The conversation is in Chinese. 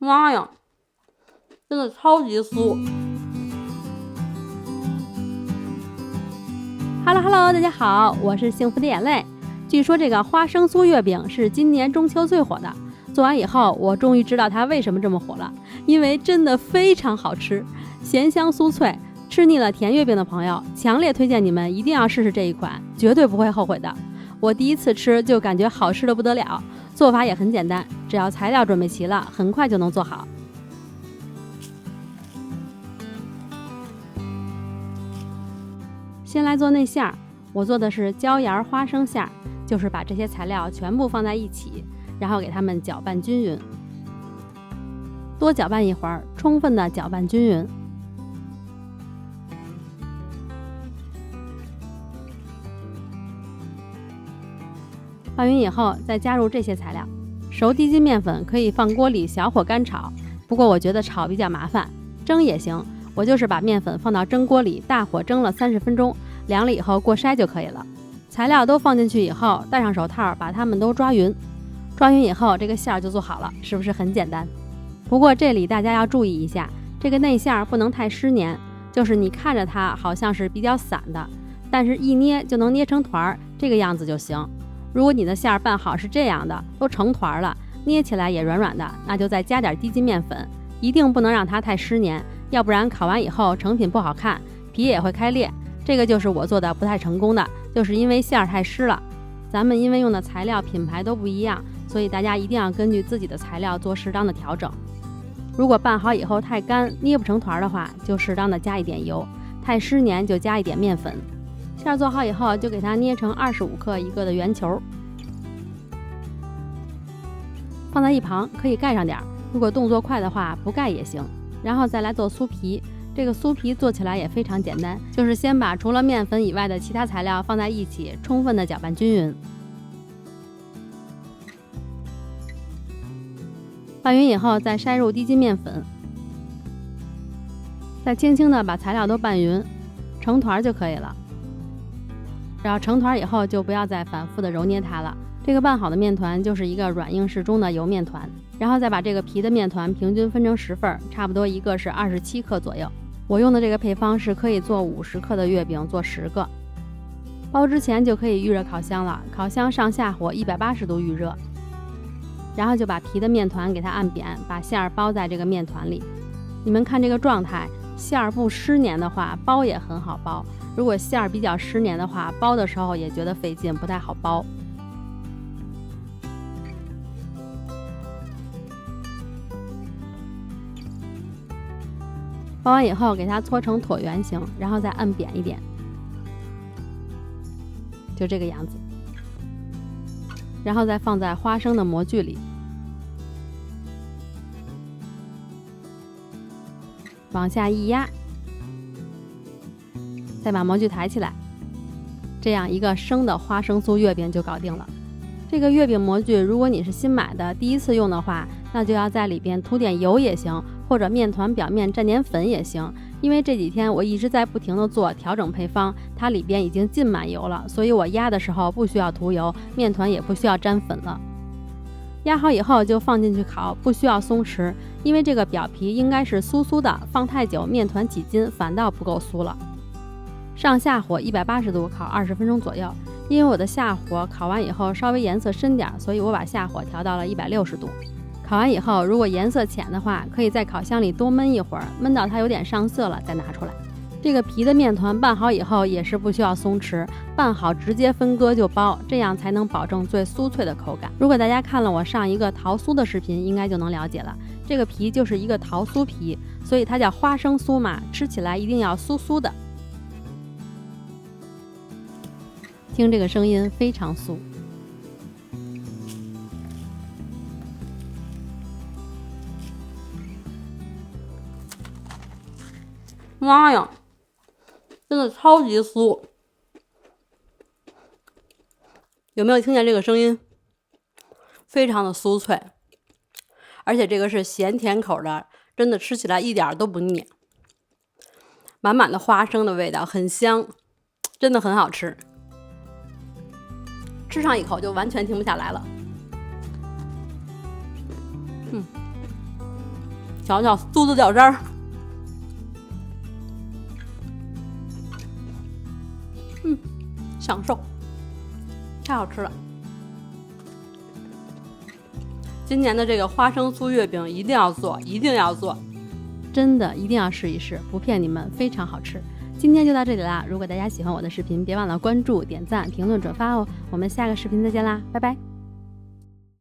妈呀，真的超级酥。Hello， 大家好，我是幸福的眼泪。据说这个花生酥月饼是今年中秋最火的，做完以后我终于知道它为什么这么火了，因为真的非常好吃，咸香酥脆。吃腻了甜月饼的朋友，强烈推荐你们一定要试试这一款，绝对不会后悔的。我第一次吃就感觉好吃的不得了，做法也很简单，只要材料准备齐了，很快就能做好。先来做内馅儿，我做的是椒盐花生馅儿，就是把这些材料全部放在一起，然后给它们搅拌均匀，多搅拌一会儿，充分的搅拌均匀。拌匀以后，再加入这些材料。熟低筋面粉可以放锅里小火干炒，不过我觉得炒比较麻烦，蒸也行。我就是把面粉放到蒸锅里，大火蒸了30分钟，凉了以后过筛就可以了。材料都放进去以后，戴上手套，把它们都抓匀。抓匀以后，这个馅儿就做好了，是不是很简单？不过这里大家要注意一下，这个内馅儿不能太湿黏，就是你看着它好像是比较散的，但是一捏就能捏成团，这个样子就行。如果你的馅儿拌好是这样的，都成团了，捏起来也软软的，那就再加点低筋面粉，一定不能让它太湿黏，要不然烤完以后成品不好看，皮也会开裂。这个就是我做的不太成功的，就是因为馅儿太湿了。咱们因为用的材料品牌都不一样，所以大家一定要根据自己的材料做适当的调整。如果拌好以后太干，捏不成团的话，就适当的加一点油，太湿黏就加一点面粉。馅儿做好以后，就给它捏成25克一个的圆球，放在一旁，可以盖上点。如果动作快的话，不盖也行。然后再来做酥皮，这个酥皮做起来也非常简单，就是先把除了面粉以外的其他材料放在一起，充分的搅拌均匀。拌匀以后，再筛入低筋面粉，再轻轻的把材料都拌匀，成团就可以了。然后成团以后就不要再反复的揉捏它了。这个拌好的面团就是一个软硬适中的油面团，然后再把这个皮的面团平均分成10份，差不多一个是27克左右。我用的这个配方是可以做50克的月饼，做10个。包之前就可以预热烤箱了，烤箱上下火180度预热，然后就把皮的面团给它按扁，把馅儿包在这个面团里。你们看这个状态，馅儿不湿黏的话，包也很好包。如果馅儿比较湿黏的话，包的时候也觉得费劲，不太好包。包完以后，给它搓成椭圆形，然后再按扁一点，就这个样子。然后再放在花生的模具里，往下一压，再把模具抬起来，这样一个生的花生酥月饼就搞定了。这个月饼模具如果你是新买的，第一次用的话，那就要在里边涂点油也行，或者面团表面蘸点粉也行。因为这几天我一直在不停的做调整配方，它里边已经浸满油了，所以我压的时候不需要涂油，面团也不需要沾粉了。压好以后就放进去烤，不需要松弛，因为这个表皮应该是酥酥的，放太久面团起筋，反倒不够酥了。上下火180度烤20分钟左右，因为我的下火烤完以后稍微颜色深点，所以我把下火调到了160度。烤完以后，如果颜色浅的话，可以在烤箱里多焖一会儿，焖到它有点上色了再拿出来。这个皮的面团拌好以后也是不需要松弛，拌好直接分割就包，这样才能保证最酥脆的口感。如果大家看了我上一个桃酥的视频，应该就能了解了。这个皮就是一个桃酥皮，所以它叫花生酥嘛，吃起来一定要酥酥的。听这个声音非常酥。妈呀，真的超级酥！有没有听见这个声音？非常的酥脆，而且这个是咸甜口的，真的吃起来一点都不腻。满满的花生的味道，很香，真的很好吃。吃上一口就完全停不下来了。瞧瞧酥子掉渣儿。享受，太好吃了。今年的这个花生酥月饼一定要做，一定要做，真的一定要试一试，不骗你们，非常好吃。今天就到这里啦，如果大家喜欢我的视频，别忘了关注、点赞、评论、转发哦。我们下个视频再见啦，拜拜。